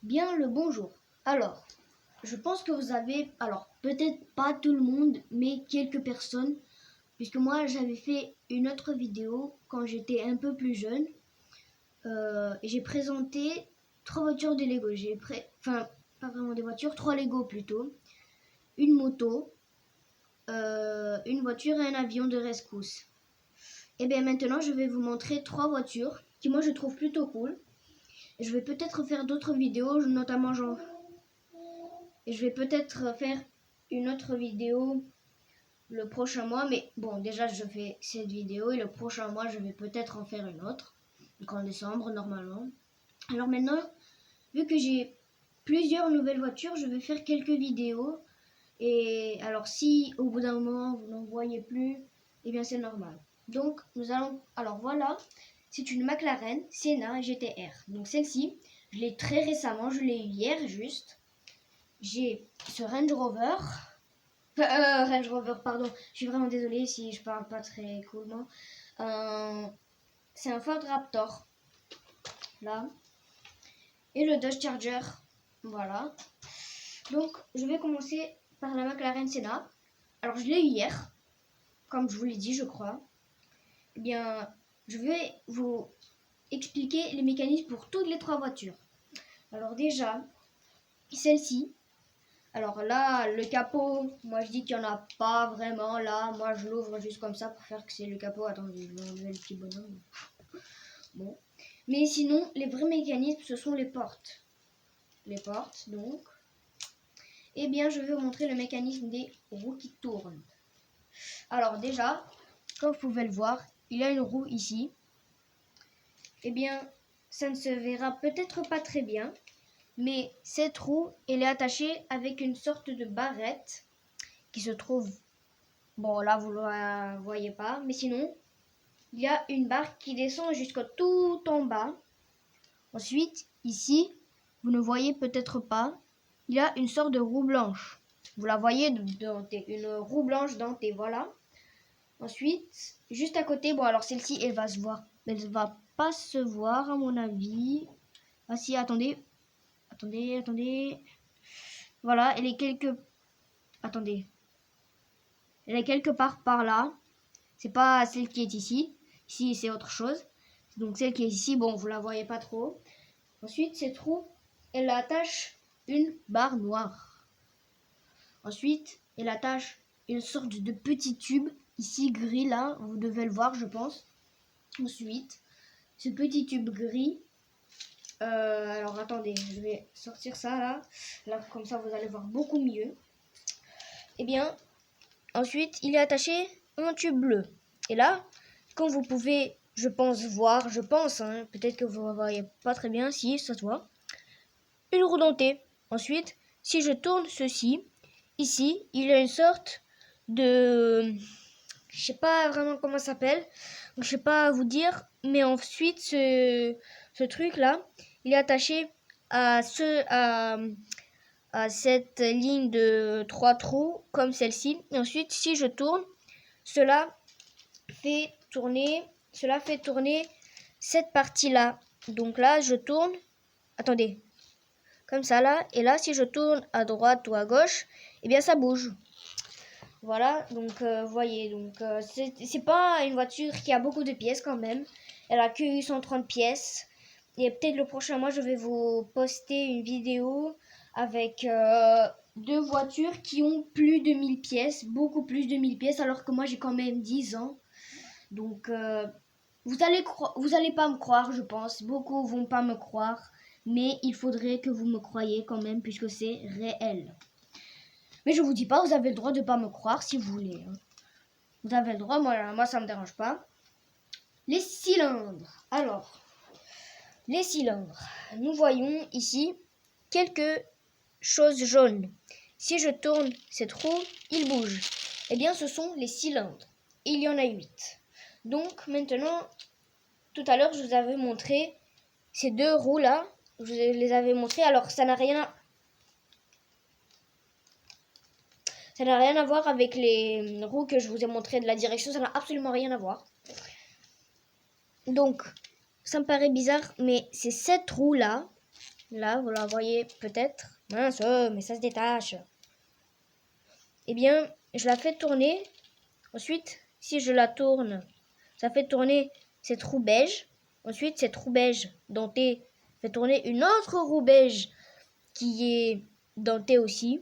Bien le bonjour. Alors, je pense que vous avez, alors peut-être pas tout le monde, mais quelques personnes, puisque moi j'avais fait une autre vidéo quand j'étais un peu plus jeune. J'ai présenté 3 voitures de Lego. Enfin, pas vraiment des voitures, 3 Lego plutôt. Une moto, une voiture et un avion de rescousse. Et bien maintenant, je vais vous montrer 3 voitures qui moi je trouve plutôt cool. Et je vais peut-être faire d'autres vidéos, notamment genre. Et je vais peut-être faire une autre vidéo le prochain mois. Mais bon, déjà, je fais cette vidéo et le prochain mois, je vais peut-être en faire une autre. Donc en décembre, normalement. Alors maintenant, vu que j'ai plusieurs nouvelles voitures, je vais faire quelques vidéos. Et alors, si au bout d'un moment, vous n'en voyez plus, eh bien, c'est normal. Donc, nous allons... Alors voilà, c'est une McLaren Senna GTR. Donc celle-ci, je l'ai très récemment, je l'ai eu hier juste. J'ai ce Range Rover. Range Rover, pardon. Je suis vraiment désolée si je parle pas très coolment. C'est un Ford Raptor. Là. Et le Dodge Charger. Voilà. Donc, je vais commencer par la McLaren Senna. Alors, je l'ai eu hier. Comme je vous l'ai dit, je crois. Eh bien, je vais vous expliquer les mécanismes pour toutes les 3 voitures. Alors déjà, celle-ci. Alors là, le capot, moi je dis qu'il n'y en a pas vraiment là. Moi je l'ouvre juste comme ça pour faire que c'est le capot. Attendez, je vais enlever le petit bonhomme. Bon. Mais sinon, les vrais mécanismes, ce sont les portes. Les portes, donc. Eh bien, je vais vous montrer le mécanisme des roues qui tournent. Alors déjà, comme vous pouvez le voir, il y a une roue ici. Eh bien, ça ne se verra peut-être pas très bien. Mais cette roue, elle est attachée avec une sorte de barrette qui se trouve... Bon, là, vous ne la voyez pas. Mais sinon, il y a une barre qui descend jusqu'au tout en bas. Ensuite, ici, vous ne voyez peut-être pas, il y a une sorte de roue blanche. Vous la voyez dentée, une roue blanche dentée, voilà. Ensuite, juste à côté, bon alors celle-ci, elle va se voir. Elle va pas se voir à mon avis. Ah si, attendez. Attendez. Voilà, elle est Attendez. Elle est quelque part par là. C'est pas celle qui est ici. Ici, c'est autre chose. Donc celle qui est ici, bon, vous la voyez pas trop. Ensuite, cette roue, elle attache une barre noire. Ensuite, elle attache une sorte de petit tube, ici gris là, vous devez le voir je pense. Ensuite, ce petit tube gris, alors attendez, je vais sortir ça là comme ça vous allez voir beaucoup mieux. Et bien, ensuite, il est attaché un tube bleu. Et là, comme vous pouvez, je pense, voir, hein, peut-être que vous ne voyez pas très bien, si ça se voit, une roue dentée. Ensuite, si je tourne ceci, ici, il y a une sorte de... Je sais pas vraiment comment ça s'appelle. Je sais pas vous dire. Mais ensuite, ce truc-là, il est attaché à cette ligne de 3 trous, comme celle-ci. Et ensuite, si je tourne, cela fait tourner cette partie-là. Donc là, je tourne. Attendez. Comme ça là, et là si je tourne à droite ou à gauche, eh bien ça bouge. Voilà, donc voyez, donc c'est pas une voiture qui a beaucoup de pièces quand même. Elle a que 130 pièces. Et peut-être le prochain mois je vais vous poster une vidéo avec 2 voitures qui ont plus de 1000 pièces, beaucoup plus de 1000 pièces, alors que moi j'ai quand même 10 ans. Donc vous allez pas me croire, je pense. Beaucoup vont pas me croire. Mais il faudrait que vous me croyiez quand même, puisque c'est réel. Mais je vous dis pas, vous avez le droit de pas me croire si vous voulez. Hein. Vous avez le droit, moi ça me dérange pas. Les cylindres. Alors, les cylindres. Nous voyons ici quelques choses jaunes. Si je tourne cette roue, il bouge. Eh bien, ce sont les cylindres. Il y en a 8. Donc, maintenant, tout à l'heure, je vous avais montré ces 2 roues-là. Je les avais montrées. Alors, ça n'a rien à voir avec les roues que je vous ai montrées de la direction. Ça n'a absolument rien à voir. Donc, ça me paraît bizarre, mais c'est cette roue-là Là, vous la voyez peut-être. Mince, mais ça se détache. Eh bien, je la fais tourner. Ensuite, si je la tourne, ça fait tourner cette roue beige. Ensuite, cette roue beige dentée fait tourner une autre roue beige qui est dentée aussi.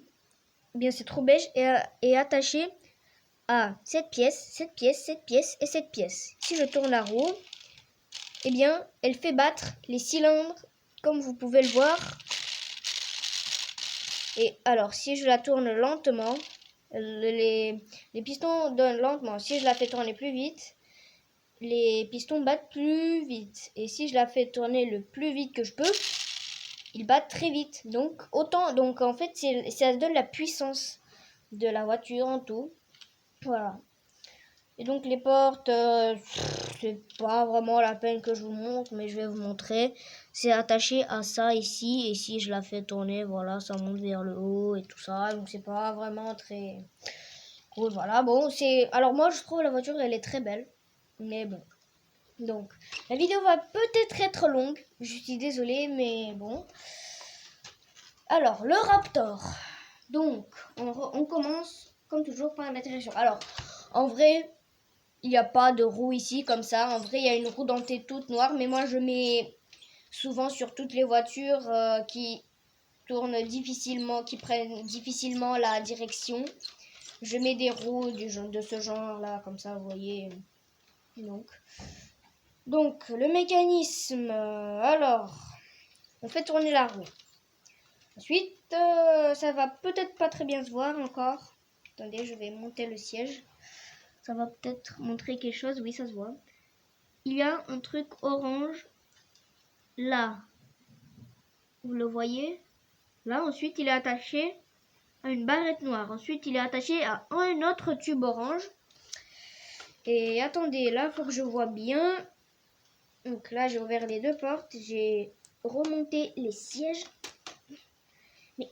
Eh bien, cette roue beige est attachée à cette pièce, cette pièce, cette pièce et cette pièce. Si je tourne la roue, eh bien, elle fait battre les cylindres, comme vous pouvez le voir. Et alors, si je la tourne lentement, les pistons donnent lentement. Si je la fais tourner plus vite, les pistons battent plus vite. Et si je la fais tourner le plus vite que je peux, ils battent très vite. Donc, en fait, ça donne la puissance de la voiture en tout. Voilà. Et donc les portes, c'est pas vraiment la peine que je vous montre, mais je vais vous montrer. C'est attaché à ça ici, et si je la fais tourner, voilà, ça monte vers le haut et tout ça. Donc c'est pas vraiment très cool, voilà. Bon, alors moi je trouve la voiture, elle est très belle, mais bon. Donc la vidéo va peut-être être longue, je suis désolée, mais bon. Alors le Raptor. Donc on commence comme toujours par la direction. Alors en vrai, il n'y a pas de roue ici comme ça. En vrai, il y a une roue dentée toute noire. Mais moi, je mets souvent sur toutes les voitures qui tournent difficilement, qui prennent difficilement la direction. Je mets des roues de ce genre-là, comme ça, vous voyez. Donc le mécanisme. Alors, on fait tourner la roue. Ensuite, ça va peut-être pas très bien se voir encore. Attendez, je vais monter le siège. Ça va peut-être montrer quelque chose. Oui, ça se voit. Il y a un truc orange là. Vous le voyez? Là, ensuite, il est attaché à une barrette noire. Ensuite, il est attaché à un autre tube orange. Et attendez, là, il faut que je vois bien. Donc là, j'ai ouvert les deux portes. J'ai remonté les sièges. Mais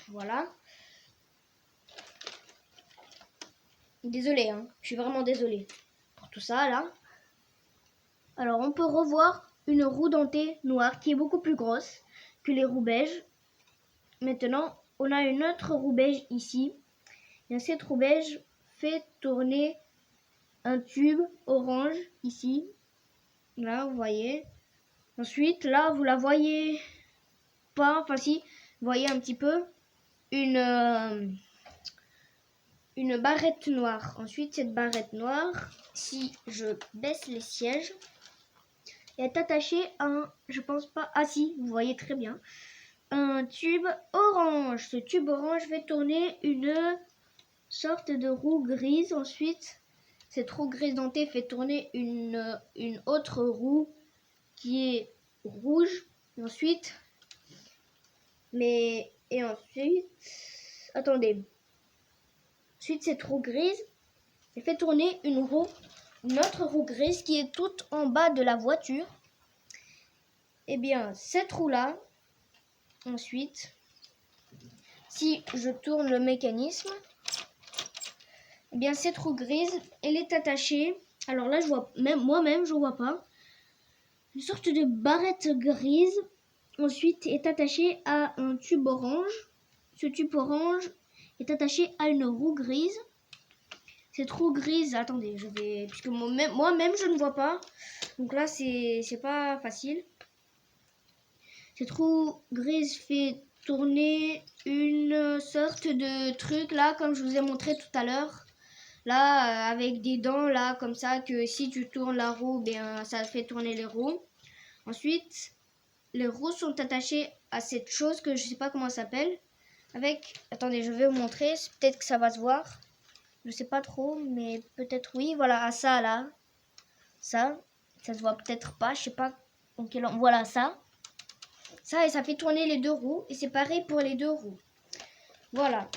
voilà. Désolée, hein. Je suis vraiment désolée pour tout ça, là. Alors, on peut revoir une roue dentée noire qui est beaucoup plus grosse que les roues beiges. Maintenant, on a une autre roue beige ici. Et cette roue beige fait tourner un tube orange ici. Là, vous voyez. Ensuite, là, vous la voyez pas. Enfin, si, vous voyez un petit peu une barrette noire. Ensuite, cette barrette noire, si je baisse les sièges, est attachée à un, je pense pas, ah si, vous voyez très bien, un tube orange. Ce tube orange fait tourner une sorte de roue grise. Ensuite, cette roue grise dentée fait tourner une autre roue qui est rouge. Ensuite, attendez. Ensuite, cette roue grise, elle fait tourner une autre roue grise qui est toute en bas de la voiture. Eh bien, cette roue-là, ensuite, si je tourne le mécanisme, eh bien, cette roue grise, elle est attachée. Alors là, je vois moi-même, je vois pas. Une sorte de barrette grise. Ensuite, est attachée à un tube orange. Ce tube orange est attaché à une roue grise. Cette roue grise, attendez, puisque moi-même je ne vois pas. Donc là, c'est pas facile. Cette roue grise fait tourner une sorte de truc là, comme je vous ai montré tout à l'heure. Là, avec des dents là, comme ça, que si tu tournes la roue, bien ça fait tourner les roues. Ensuite, les roues sont attachées à cette chose que je sais pas comment ça s'appelle. Attendez, je vais vous montrer. Peut-être que ça va se voir. Je sais pas trop, mais peut-être oui. Voilà, à ça là. Ça se voit peut-être pas. Je sais pas en quel angle. Voilà ça. Ça, et ça fait tourner les deux roues. Et c'est pareil pour les deux roues. Voilà.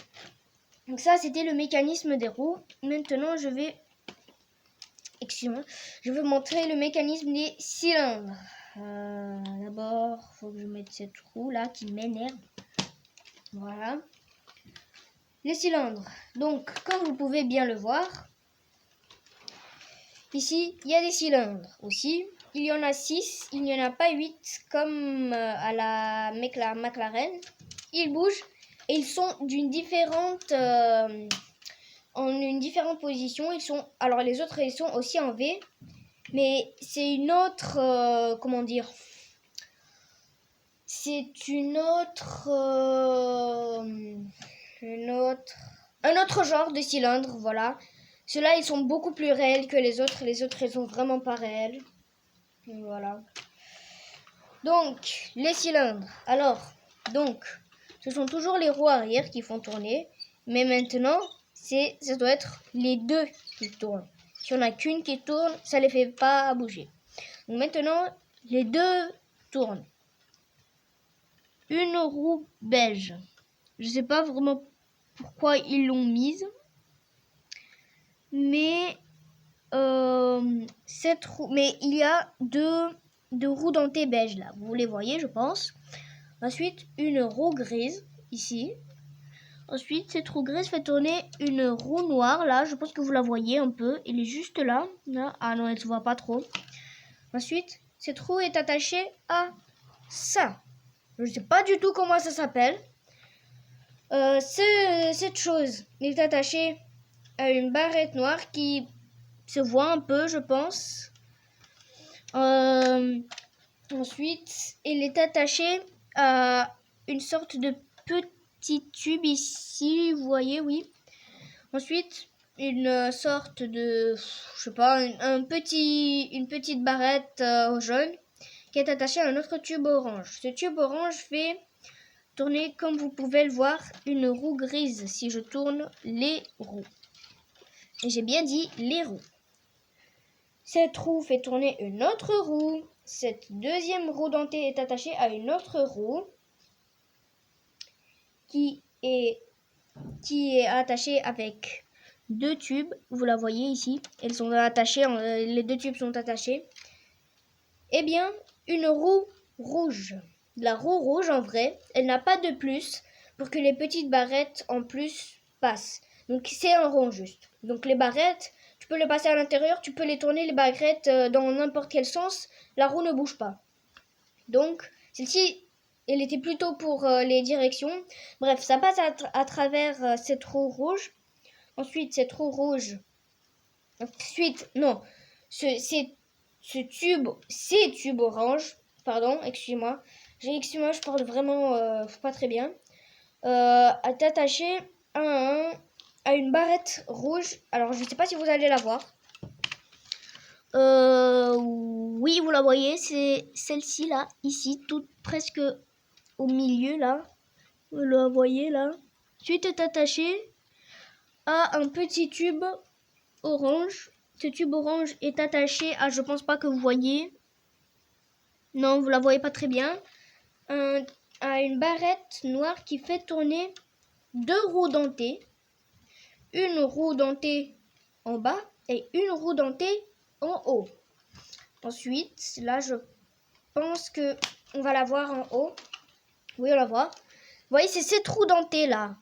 Donc ça, c'était le mécanisme des roues. Maintenant, je vais vous montrer le mécanisme des cylindres. D'abord, il faut que je mette cette roue là qui m'énerve. Voilà. Les cylindres. Donc, comme vous pouvez bien le voir, ici, il y a des cylindres aussi. il y en a 6, il n'y en a pas 8 comme à la McLaren. Ils bougent et ils sont d'une différente en une différente position. Alors les autres ils sont aussi en V, mais c'est une autre comment dire, c'est un autre genre de cylindre, voilà. Ceux-là ils sont beaucoup plus réels que les autres ils sont vraiment pas réels. Voilà. Donc les cylindres, alors donc ce sont toujours les roues arrière qui font tourner, mais maintenant ça doit être les deux qui tournent. Si on n'a qu'une qui tourne, ça les fait pas bouger. Donc maintenant les deux tournent. Une roue beige. Je sais pas vraiment pourquoi ils l'ont mise, mais cette roue, mais il y a deux roues dentées beige là. Vous les voyez, je pense. Ensuite, une roue grise ici. Ensuite, cette roue grise fait tourner une roue noire là. Je pense que vous la voyez un peu. Elle est juste là. Ah non, elle se voit pas trop. Ensuite, cette roue est attachée à ça. Je ne sais pas du tout comment ça s'appelle. Cette chose est attachée à une barrette noire qui se voit un peu, je pense. Ensuite, elle est attachée à une sorte de petit tube ici, vous voyez, oui. Ensuite, une sorte de, je sais pas, une petite barrette jaune qui est attachée à un autre tube orange. Ce tube orange fait tourner, comme vous pouvez le voir, une roue grise si je tourne les roues. Et j'ai bien dit les roues. Cette roue fait tourner une autre roue. Cette deuxième roue dentée est attachée à une autre roue qui est attachée avec deux tubes. Vous la voyez ici. Elles sont attachées, les deux tubes sont attachés. Eh bien, une roue rouge. La roue rouge, en vrai, elle n'a pas de plus pour que les petites barrettes en plus passent. Donc, c'est un rond juste. Donc, les barrettes, tu peux les passer à l'intérieur, tu peux les tourner, les barrettes, dans n'importe quel sens. La roue ne bouge pas. Donc, celle-ci, elle était plutôt pour les directions. Bref, ça passe à travers cette roue rouge. Ensuite, cette roue rouge. Ensuite, non. Ces tubes orange. Pardon, excusez-moi. Je parle vraiment pas très bien. Est attaché à une barrette rouge. Alors, je ne sais pas si vous allez la voir. Oui, vous la voyez, c'est celle-ci là, ici, toute presque au milieu là. Vous la voyez là. Ensuite est attachée à un petit tube orange. Ce tube orange est attaché à, je pense pas que vous voyez. Non, vous la voyez pas très bien. À une barrette noire qui fait tourner deux roues dentées. Une roue dentée en bas et une roue dentée en haut. Ensuite, là, je pense que on va la voir en haut. Oui, on la voit. Vous voyez, c'est cette roue dentée là.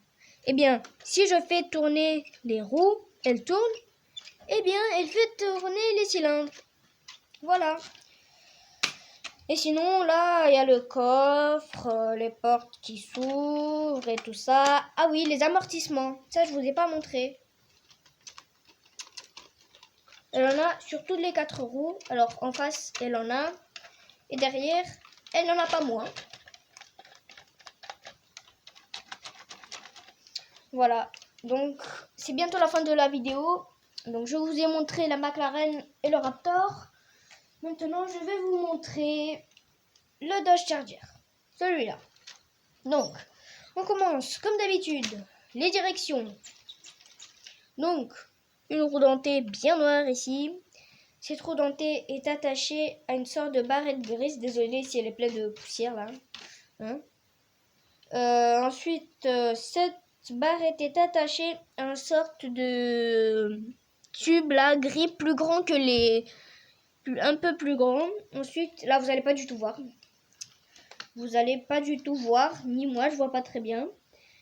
Eh bien, si je fais tourner les roues, elles tournent. Eh bien, elle fait tourner les cylindres. Voilà. Et sinon, là, il y a le coffre, les portes qui s'ouvrent et tout ça. Ah oui, les amortissements. Ça, je vous ai pas montré. Elle en a sur toutes les 4 roues. Alors, en face, elle en a. Et derrière, elle n'en a pas moins. Voilà. Donc, c'est bientôt la fin de la vidéo. Donc, je vous ai montré la McLaren et le Raptor. Maintenant, je vais vous montrer le Dodge Charger. Celui-là. Donc, on commence comme d'habitude. Les directions. Donc, une roue dentée bien noire ici. Cette roue dentée est attachée à une sorte de barrette grise. Désolée si elle est pleine de poussière là. Ensuite, cette barrette est attachée à une sorte de tube là, gris, plus grand que un peu plus grand. Ensuite, là, vous n'allez pas du tout voir. Vous n'allez pas du tout voir, ni moi, je vois pas très bien.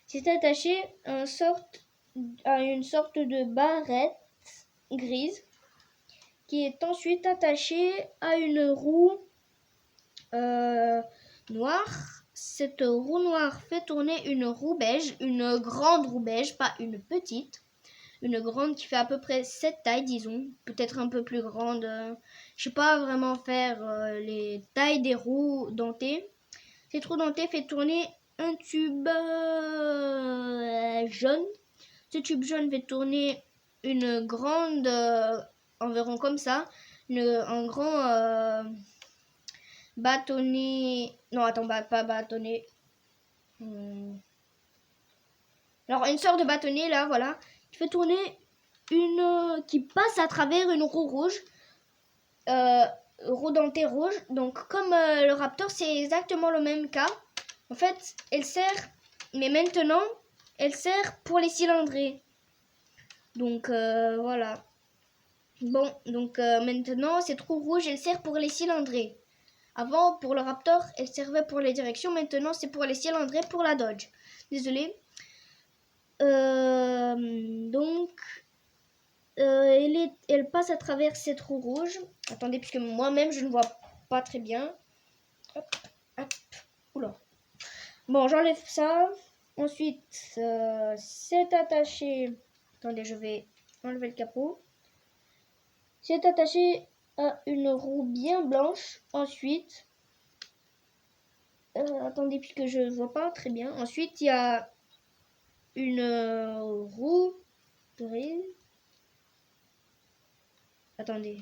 C'est attaché à une sorte de barrette grise qui est ensuite attachée à une roue noire. Cette roue noire fait tourner une roue beige, une grande roue beige, pas une petite. Une grande qui fait à peu près cette taille, disons, peut-être un peu plus grande. Je sais pas vraiment faire les tailles des roues dentées. Cette roue dentée fait tourner un tube jaune. Ce tube jaune fait tourner une grande, environ comme ça, un grand bâtonnet. Non, attends, pas bâtonnet. Alors, une sorte de bâtonnet là, voilà, qui fait tourner qui passe à travers une roue rouge, roue dentée rouge. Donc, comme le Raptor, c'est exactement le même cas. En fait, elle sert, mais maintenant, elle sert pour les cylindrées. Donc, voilà. Bon, donc maintenant, cette roue rouge, elle sert pour les cylindrées. Avant, pour le Raptor, elle servait pour les directions. Maintenant, c'est pour les cylindrées, pour la Dodge. Désolée. Donc, elle passe à travers cette roue rouge. Attendez, puisque moi-même, je ne vois pas très bien. Hop, hop. Oula. Bon, j'enlève ça. Ensuite, c'est attaché. Attendez, je vais enlever le capot. C'est attaché à une roue bien blanche. Ensuite, attendez, puisque je ne vois pas très bien. Ensuite, il y a une roue grise. Attendez.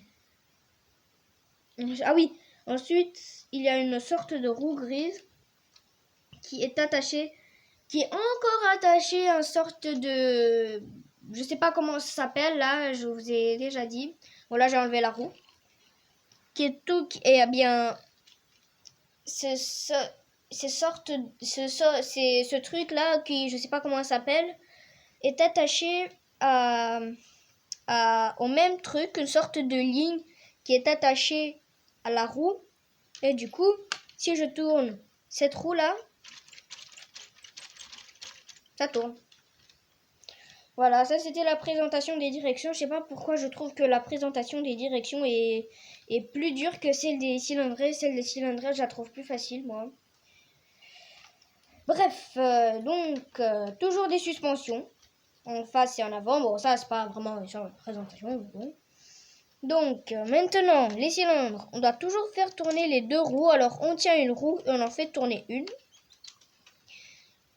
Ah oui. Ensuite, il y a une sorte de roue grise qui est attachée, qui est encore attachée à une sorte de... Je sais pas comment ça s'appelle, là, je vous ai déjà dit. Voilà, j'ai enlevé la roue. Qui est tout... Et bien... C'est ce truc-là, qui je sais pas comment ça s'appelle, est attaché au même truc, une sorte de ligne qui est attachée à la roue. Et du coup, si je tourne cette roue-là, ça tourne. Voilà, ça c'était la présentation des directions. Je sais pas pourquoi je trouve que la présentation des directions est plus dure que celle des cylindrées. Celle des cylindrées, je la trouve plus facile, moi. Bref, donc, toujours des suspensions. En face et en avant. Bon, ça, c'est pas vraiment une présentation. Bon. Donc, maintenant, les cylindres. On doit toujours faire tourner les deux roues. Alors, on tient une roue et on en fait tourner une.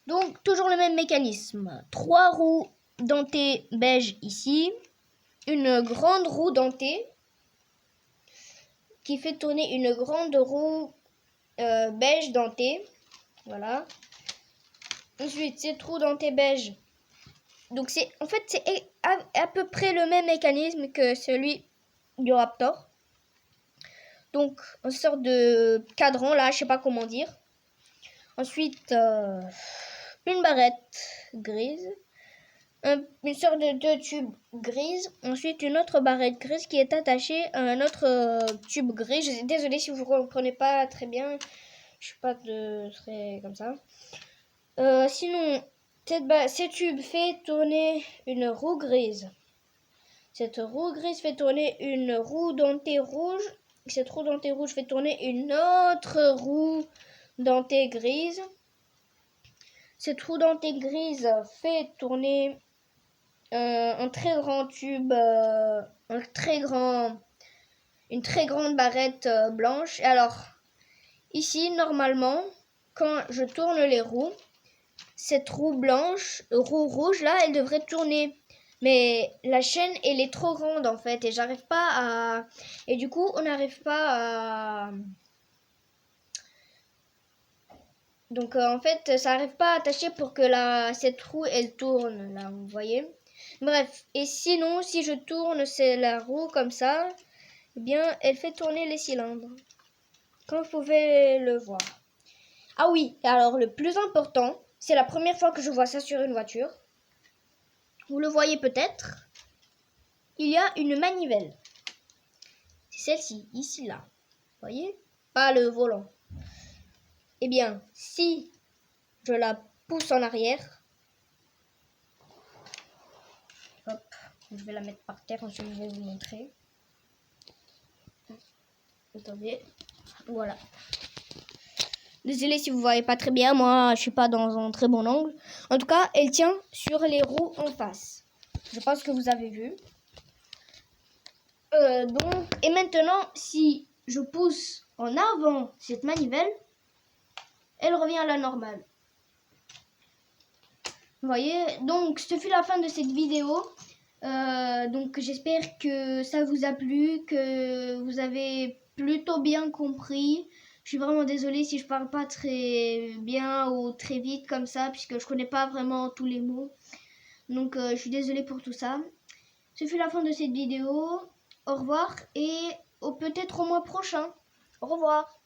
Donc, toujours le même mécanisme. 3 roues dentées beige ici. Une grande roue dentée qui fait tourner une grande roue beige dentée. Voilà. Ensuite, cette roue dentée beige. Donc, c'est à peu près le même mécanisme que celui du Raptor. Donc, une sorte de cadran, là, je sais pas comment dire. Ensuite, une barrette grise. Une sorte de deux tubes grises. Ensuite, une autre barrette grise qui est attachée à un autre tube gris. Je suis désolée si vous ne comprenez pas très bien. Je suis pas très comme ça. Sinon, ces tubes fait tourner une roue grise. Cette roue grise fait tourner une roue dentée rouge. Cette roue dentée rouge fait tourner une autre roue dentée grise. Cette roue dentée grise fait tourner un très grand tube, une très grande barrette blanche. Alors, ici, normalement, quand je tourne les roues, cette roue blanche, roue rouge, là, elle devrait tourner. Mais la chaîne, elle est trop grande, en fait, et j'arrive pas à... Et du coup, on n'arrive pas à... Donc, en fait, ça n'arrive pas à attacher pour que cette roue, elle tourne, là, vous voyez. Bref, et sinon, si je tourne la roue comme ça, eh bien, elle fait tourner les cylindres. Comme vous pouvez le voir. Ah oui, et alors le plus important, c'est la première fois que je vois ça sur une voiture. Vous le voyez peut-être. Il y a une manivelle. C'est celle-ci, ici, là. Vous voyez? Pas le volant. Eh bien, si je la pousse en arrière, hop, je vais la mettre par terre, ensuite je vais vous montrer. Attendez. Voilà. Désolée si vous voyez pas très bien. Moi, je suis pas dans un très bon angle. En tout cas, elle tient sur les roues en face. Je pense que vous avez vu. Donc, et maintenant, si je pousse en avant cette manivelle, elle revient à la normale. Vous voyez, donc ce fut la fin de cette vidéo. Donc j'espère que ça vous a plu, que vous avez plutôt bien compris. Je suis vraiment désolée si je parle pas très bien ou très vite comme ça, puisque je connais pas vraiment tous les mots. Donc je suis désolée pour tout ça. Ce fut la fin de cette vidéo. Au revoir et peut-être au mois prochain. Au revoir.